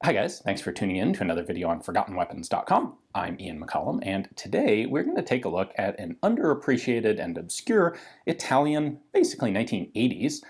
Hi guys, thanks for tuning in to another video on ForgottenWeapons.com. I'm Ian McCollum, and today we're going to take a look at an underappreciated and obscure Italian, basically 1980s,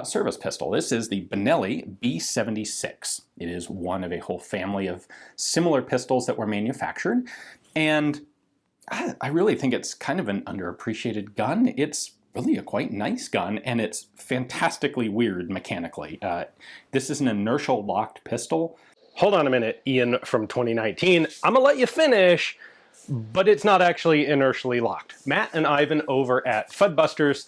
service pistol. This is the Benelli B76. It is one of a whole family of similar pistols that were manufactured, and I really think it's kind of an underappreciated gun. It's really a quite nice gun, and it's fantastically weird mechanically. This is an inertial locked pistol. Hold on a minute, Ian from 2019. I'm gonna let you finish, but it's not actually inertially locked. Matt and Ivan over at Fudbusters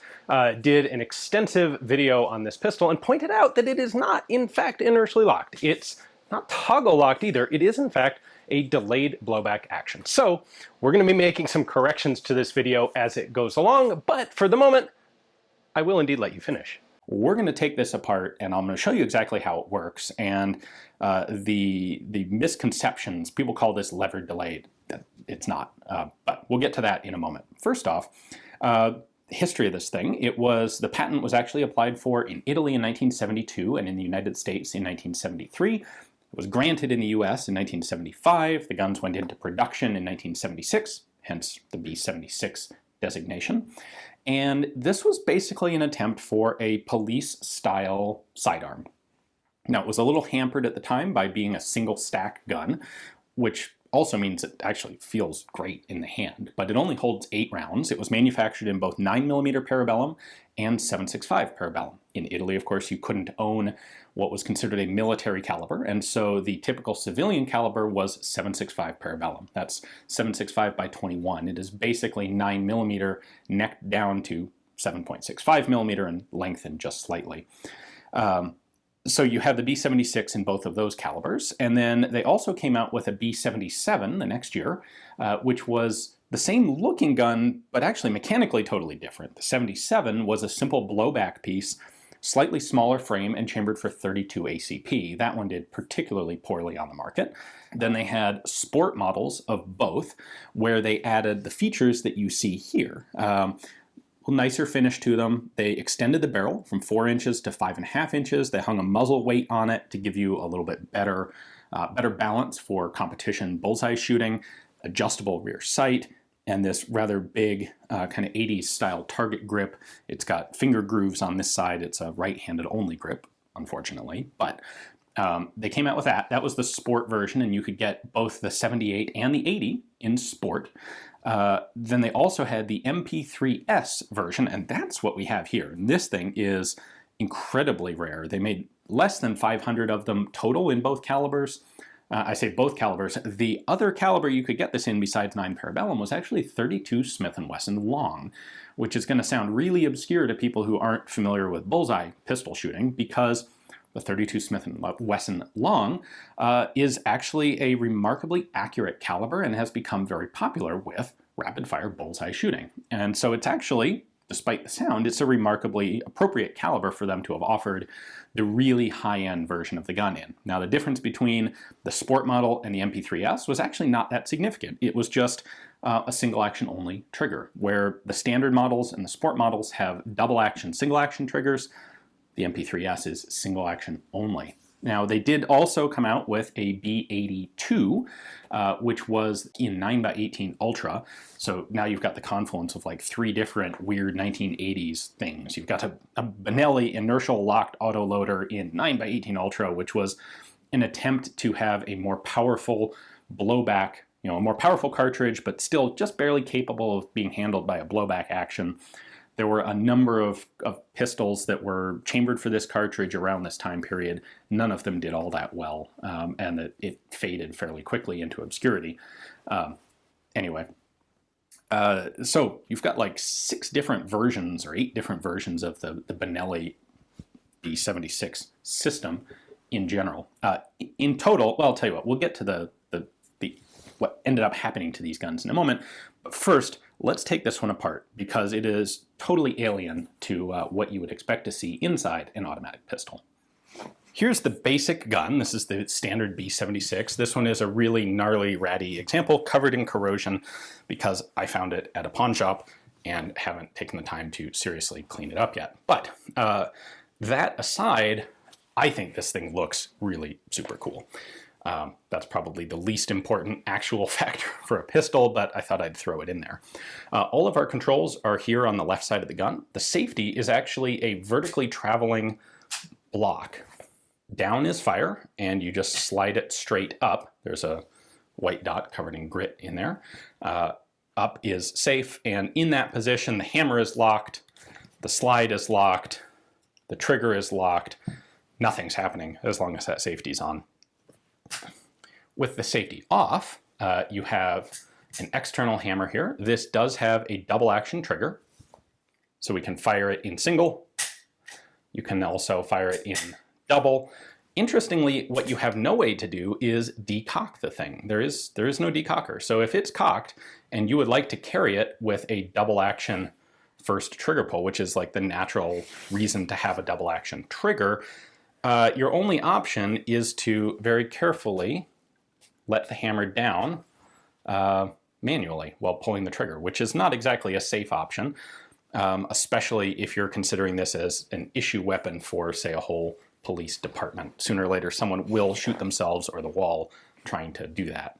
did an extensive video on this pistol and pointed out that it is not, in fact, inertially locked. It's not toggle locked either. It is, in fact, a delayed blowback action. So we're going to be making some corrections to this video as it goes along, but for the moment, I will indeed let you finish. We're going to take this apart, and I'm going to show you exactly how it works, and the misconceptions. People call this lever delayed. It's not, but we'll get to that in a moment. First off, history of this thing. The patent was actually applied for in Italy in 1972 and in the United States in 1973. It was granted in the US in 1975. The guns went into production in 1976, hence the B76 designation. And this was basically an attempt for a police-style sidearm. Now, it was a little hampered at the time by being a single-stack gun, which also means it actually feels great in the hand, but it only holds 8 rounds. It was manufactured in both 9mm Parabellum and 7.65 Parabellum. In Italy, of course, you couldn't own what was considered a military caliber, and so the typical civilian caliber was 7.65 Parabellum. That's 7.65 by 21. It is basically 9mm necked down to 7.65mm and lengthened just slightly. So you have the B76 in both of those calibers, and then they also came out with a B77 the next year, which was the same looking gun, but actually mechanically totally different. The 77 was a simple blowback piece, slightly smaller frame, and chambered for 32 ACP. That one did particularly poorly on the market. Then they had sport models of both, where they added the features that you see here. Nicer finish to them. They extended the barrel from 4 inches to 5.5 inches. They hung a muzzle weight on it to give you a little bit better balance for competition bullseye shooting, adjustable rear sight, and this rather big kind of 80s style target grip. It's got finger grooves on this side. It's a right-handed only grip, unfortunately, but they came out with that. That was the sport version, and you could get both the 78 and the 80 in sport. Then they also had the MP3S version, and that's what we have here. And this thing is incredibly rare. They made less than 500 of them total in both calibers. I say both calibers. The other caliber you could get this in besides 9 Parabellum was actually 32 Smith & Wesson long, which is going to sound really obscure to people who aren't familiar with bullseye pistol shooting, because the 32 Smith & Wesson long is actually a remarkably accurate caliber and has become very popular with rapid-fire bullseye shooting. And so it's actually, despite the sound, it's a remarkably appropriate caliber for them to have offered the really high-end version of the gun in. Now, the difference between the sport model and the MP3S was actually not that significant. It was just a single-action only trigger, where the standard models and the sport models have double-action, single-action triggers. The MP3S is single action only. Now, they did also come out with a B80 which was in 9x18 Ultra. So now you've got the confluence of like 3 different weird 1980s things. You've got a Benelli inertial locked autoloader in 9x18 Ultra, which was an attempt to have a more powerful blowback, a more powerful cartridge, but still just barely capable of being handled by a blowback action. There were a number of pistols that were chambered for this cartridge around this time period. None of them did all that well, and it faded fairly quickly into obscurity. Anyway, so you've got like 6 different versions or 8 different versions of the Benelli B76 system in general. In total, well, I'll tell you what, we'll get to what ended up happening to these guns in a moment. But first, let's take this one apart, because it is totally alien to what you would expect to see inside an automatic pistol. Here's the basic gun. This is the standard B76. This one is a really gnarly, ratty example, covered in corrosion, because I found it at a pawn shop and haven't taken the time to seriously clean it up yet. But that aside, I think this thing looks really super cool. That's probably the least important actual factor for a pistol, but I thought I'd throw it in there. All of our controls are here on the left side of the gun. The safety is actually a vertically traveling block. Down is fire, and you just slide it straight up. There's a white dot covered in grit in there. Up is safe, and in that position, the hammer is locked, the slide is locked, the trigger is locked. Nothing's happening as long as that safety's on. With the safety off, you have an external hammer here. This does have a double action trigger, so we can fire it in single. You can also fire it in double. Interestingly, what you have no way to do is decock the thing. There is no decocker. So if it's cocked and you would like to carry it with a double action first trigger pull, which is like the natural reason to have a double action trigger, your only option is to very carefully let the hammer down manually while pulling the trigger, which is not exactly a safe option, especially if you're considering this as an issue weapon for, say, a whole police department. Sooner or later, someone will shoot themselves or the wall trying to do that.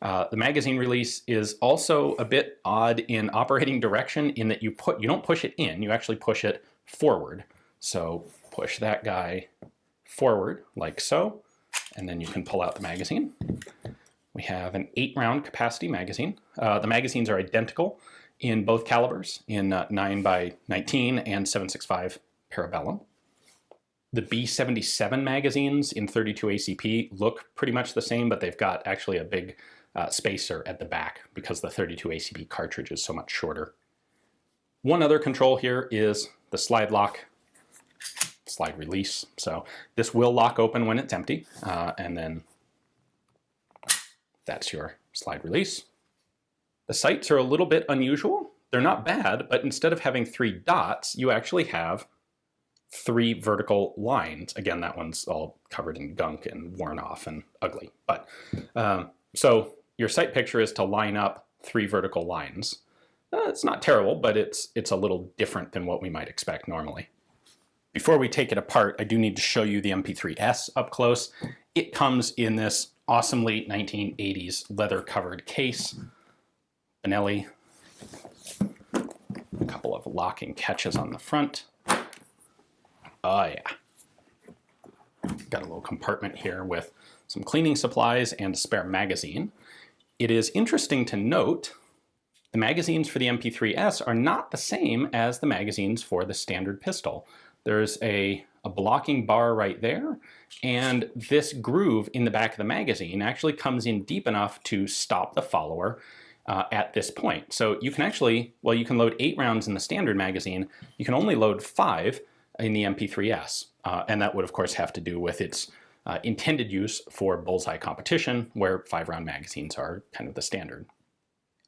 The magazine release is also a bit odd in operating direction in that you don't push it in, you actually push it forward. So push that guy forward like so, and then you can pull out the magazine. We have an 8-round capacity magazine. The magazines are identical in both calibers, in 9x19 and 7.65 Parabellum. The B77 magazines in 32 ACP look pretty much the same, but they've got actually a big spacer at the back because the 32 ACP cartridge is so much shorter. One other control here is the slide lock, slide release. So this will lock open when it's empty, and then that's your slide release. The sights are a little bit unusual. They're not bad, but instead of having 3 dots, you actually have 3 vertical lines. Again, that one's all covered in gunk and worn off and ugly. But so your sight picture is to line up 3 vertical lines. It's not terrible, but it's a little different than what we might expect normally. Before we take it apart, I do need to show you the MP3S up close. It comes in this awesome late 1980s leather-covered case. Benelli. A couple of locking catches on the front. Oh yeah. Got a little compartment here with some cleaning supplies and a spare magazine. It is interesting to note the magazines for the MP3S are not the same as the magazines for the standard pistol. There's a blocking bar right there, and this groove in the back of the magazine actually comes in deep enough to stop the follower at this point. So you can actually, well, you can load 8 rounds in the standard magazine, you can only load 5 in the MP3S, and that would of course have to do with its intended use for bullseye competition, where 5-round magazines are kind of the standard.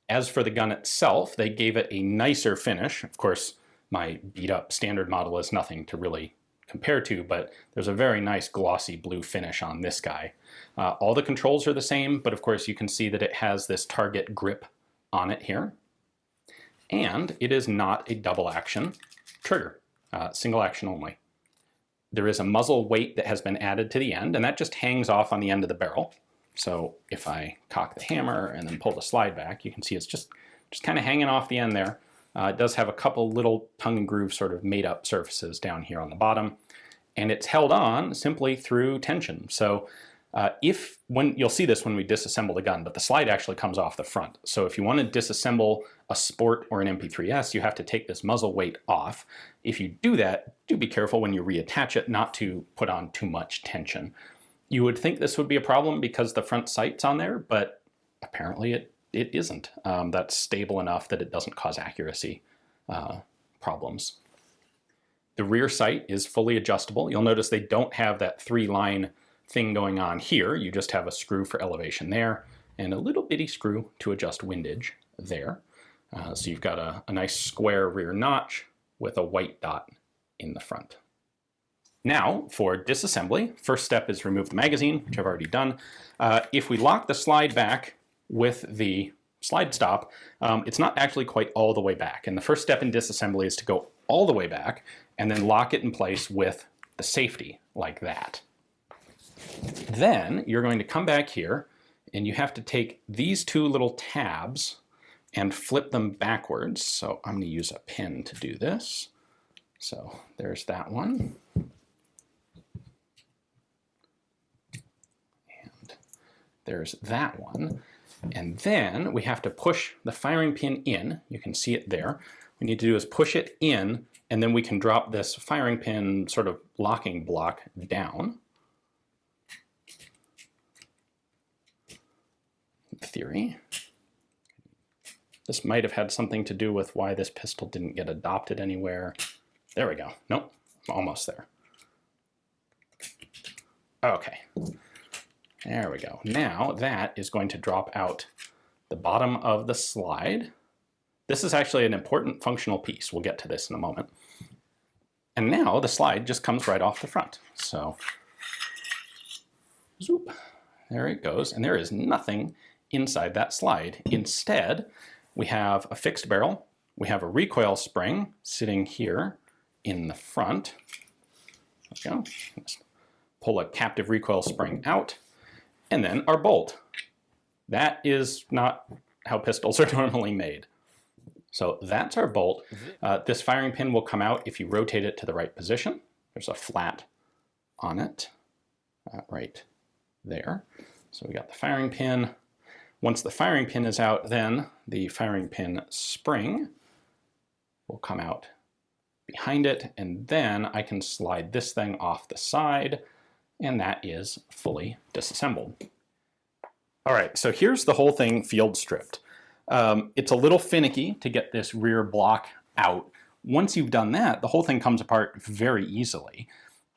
As for the gun itself, they gave it a nicer finish. Of course, my beat-up standard model is nothing to really compare to, but there's a very nice glossy blue finish on this guy. All the controls are the same, but of course you can see that it has this target grip on it here. And it is not a double action trigger, single action only. There is a muzzle weight that has been added to the end, and that just hangs off on the end of the barrel. So if I cock the hammer and then pull the slide back, you can see it's just kind of hanging off the end there. It does have a couple little tongue and groove sort of made up surfaces down here on the bottom, and it's held on simply through tension. So you'll see this when we disassemble the gun, but the slide actually comes off the front. So if you want to disassemble a Sport or an MP3S, you have to take this muzzle weight off. If you do that, do be careful when you reattach it not to put on too much tension. You would think this would be a problem because the front sight's on there, but apparently it isn't. That's stable enough that it doesn't cause accuracy problems. The rear sight is fully adjustable. You'll notice they don't have that 3-line thing going on here. You just have a screw for elevation there and a little bitty screw to adjust windage there. So you've got a nice square rear notch with a white dot in the front. Now for disassembly, first step is remove the magazine, which I've already done. If we lock the slide back with the slide stop, it's not actually quite all the way back. And the first step in disassembly is to go all the way back and then lock it in place with the safety like that. Then you're going to come back here and you have to take these two little tabs and flip them backwards. So I'm going to use a pin to do this. So there's that one. And there's that one. And then we have to push the firing pin in. You can see it there. What we need to do is push it in, and then we can drop this firing pin sort of locking block down. In theory. This might have had something to do with why this pistol didn't get adopted anywhere. There we go. Nope, I'm almost there. Okay. There we go. Now that is going to drop out the bottom of the slide. This is actually an important functional piece. We'll get to this in a moment. And now the slide just comes right off the front. So, zoop, there it goes. And there is nothing inside that slide. Instead, we have a fixed barrel. We have a recoil spring sitting here in the front. There we go. Just pull a captive recoil spring out. And then our bolt. That is not how pistols are normally made. So that's our bolt. This firing pin will come out if you rotate it to the right position. There's a flat on it right there. So we got the firing pin. Once the firing pin is out, then the firing pin spring will come out behind it, and then I can slide this thing off the side, and that is fully disassembled. All right, so here's the whole thing field stripped. It's a little finicky to get this rear block out. Once you've done that, the whole thing comes apart very easily.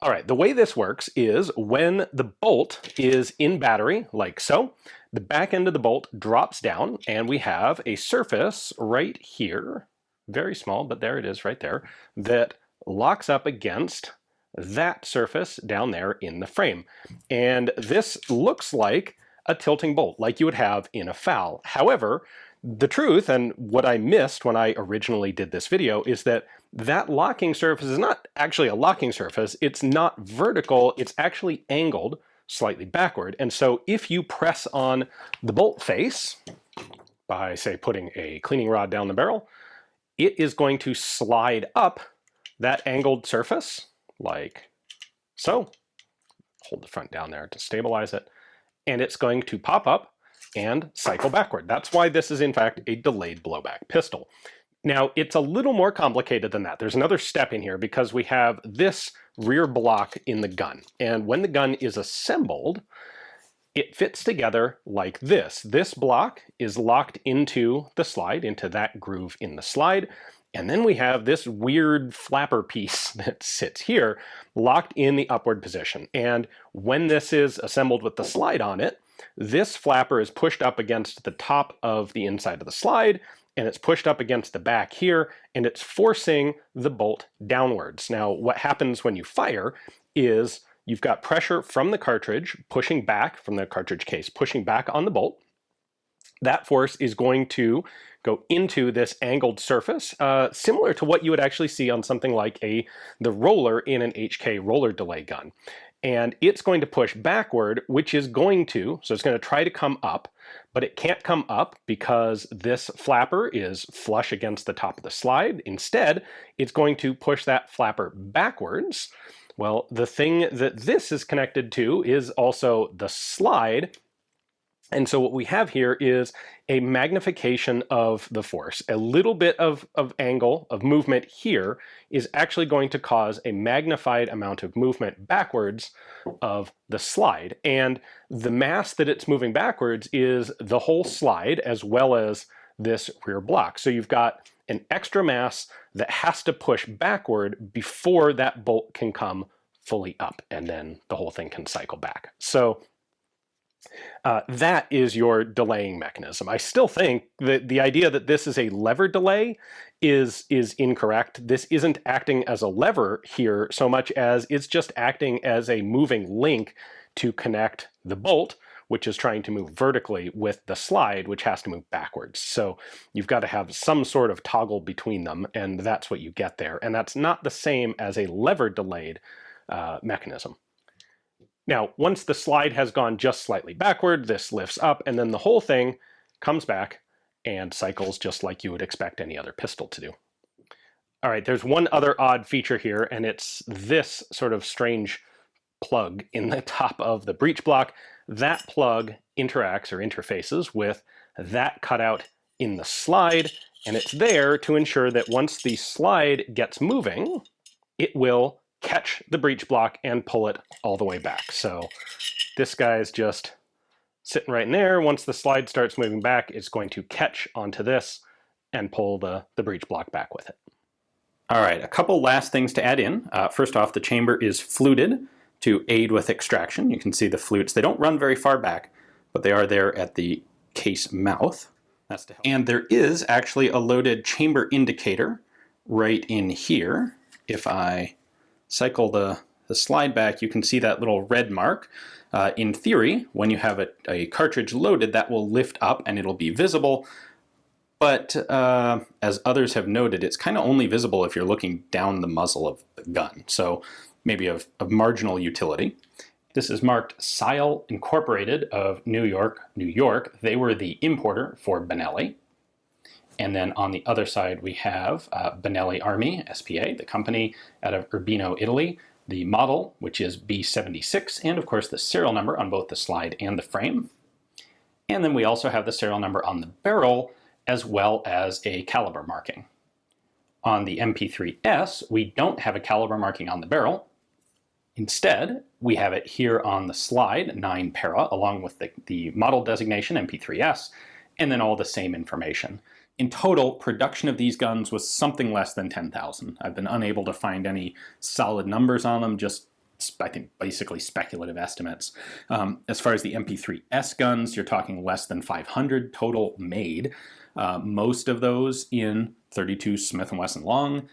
All right, the way this works is when the bolt is in battery, like so, the back end of the bolt drops down, and we have a surface right here, very small, but there it is right there, that locks up against that surface down there in the frame. And this looks like a tilting bolt, like you would have in a FAL. However, the truth, and what I missed when I originally did this video, is that that locking surface is not actually a locking surface. It's not vertical, it's actually angled slightly backward. And so if you press on the bolt face by, say, putting a cleaning rod down the barrel, it is going to slide up that angled surface like so. Hold the front down there to stabilize it. And it's going to pop up and cycle backward. That's why this is in fact a delayed blowback pistol. Now it's a little more complicated than that. There's another step in here because we have this rear block in the gun. And when the gun is assembled, it fits together like this. This block is locked into the slide, into that groove in the slide. And then we have this weird flapper piece that sits here locked in the upward position. And when this is assembled with the slide on it, this flapper is pushed up against the top of the inside of the slide, and it's pushed up against the back here, and it's forcing the bolt downwards. Now, what happens when you fire is you've got pressure from the cartridge pushing back, from the cartridge case, pushing back on the bolt. That force is going to go into this angled surface, similar to what you would actually see on something like the roller in an HK roller delay gun. And it's going to push backward, which is going to, so it's going to try to come up, but it can't come up because this flapper is flush against the top of the slide. Instead, it's going to push that flapper backwards. Well, the thing that this is connected to is also the slide. And so what we have here is a magnification of the force. A little bit of angle, of movement here is actually going to cause a magnified amount of movement backwards of the slide. And the mass that it's moving backwards is the whole slide as well as this rear block. So you've got an extra mass that has to push backward before that bolt can come fully up, and then the whole thing can cycle back. So that is your delaying mechanism. I still think that the idea that this is a lever delay is incorrect. This isn't acting as a lever here so much as it's just acting as a moving link to connect the bolt, which is trying to move vertically, with the slide, which has to move backwards. So you've got to have some sort of toggle between them, and that's what you get there. And that's not the same as a lever delayed mechanism. Now, once the slide has gone just slightly backward, this lifts up, and then the whole thing comes back and cycles just like you would expect any other pistol to do. All right, there's one other odd feature here, and it's this sort of strange plug in the top of the breech block. That plug interacts or interfaces with that cutout in the slide, and it's there to ensure that once the slide gets moving, it will catch the breech block and pull it all the way back. So this guy's just sitting right in there. Once the slide starts moving back, it's going to catch onto this and pull the breech block back with it. All right, a couple last things to add in. First off, the chamber is fluted to aid with extraction. You can see the flutes. They don't run very far back, but they are there at the case mouth. That's to help. And there is actually a loaded chamber indicator right in here. If I cycle the slide back, you can see that little red mark. In theory, when you have a cartridge loaded, that will lift up and it'll be visible. But as others have noted, it's kind of only visible if you're looking down the muzzle of the gun. So maybe of marginal utility. This is marked Sile Incorporated of New York, New York. They were the importer for Benelli. And then on the other side, we have Benelli Army, SPA, the company out of Urbino, Italy. The model, which is B76, and of course the serial number on both the slide and the frame. And then we also have the serial number on the barrel, as well as a caliber marking. On the MP3S, we don't have a caliber marking on the barrel. Instead, we have it here on the slide, 9 para, along with the model designation, MP3S, and then all the same information. In total, production of these guns was something less than 10,000. I've been unable to find any solid numbers on them, just I think basically speculative estimates. As far as the MP3S guns, you're talking less than 500 total made. Most of those in 32 Smith & Wesson long,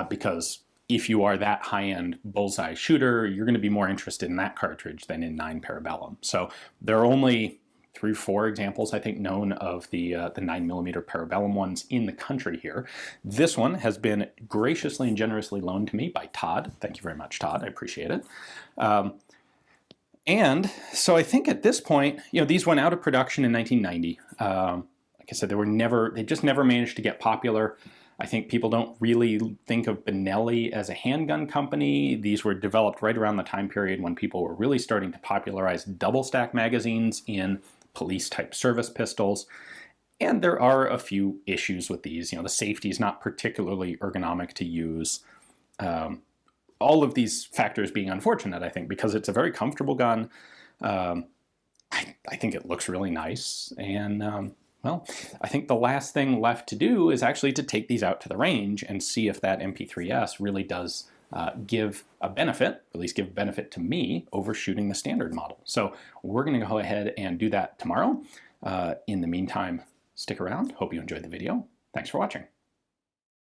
because if you are that high-end bullseye shooter, you're going to be more interested in that cartridge than in 9 Parabellum. So there are only 3 or 4 examples, I think, known of the 9mm Parabellum ones in the country here. This one has been graciously and generously loaned to me by Todd. Thank you very much, Todd. I appreciate it. And so I think at this point, these went out of production in 1990. Like I said, they just never managed to get popular. I think people don't really think of Benelli as a handgun company. These were developed right around the time period when people were really starting to popularize double-stack magazines in police-type service pistols. And there are a few issues with these. The safety is not particularly ergonomic to use. All of these factors being unfortunate, I think, because it's a very comfortable gun. I think it looks really nice. And, well, I think the last thing left to do is actually to take these out to the range and see if that MP3S really does give a benefit, at least give benefit to me, over shooting the standard model. So we're going to go ahead and do that tomorrow. In the meantime, stick around. Hope you enjoyed the video. Thanks for watching.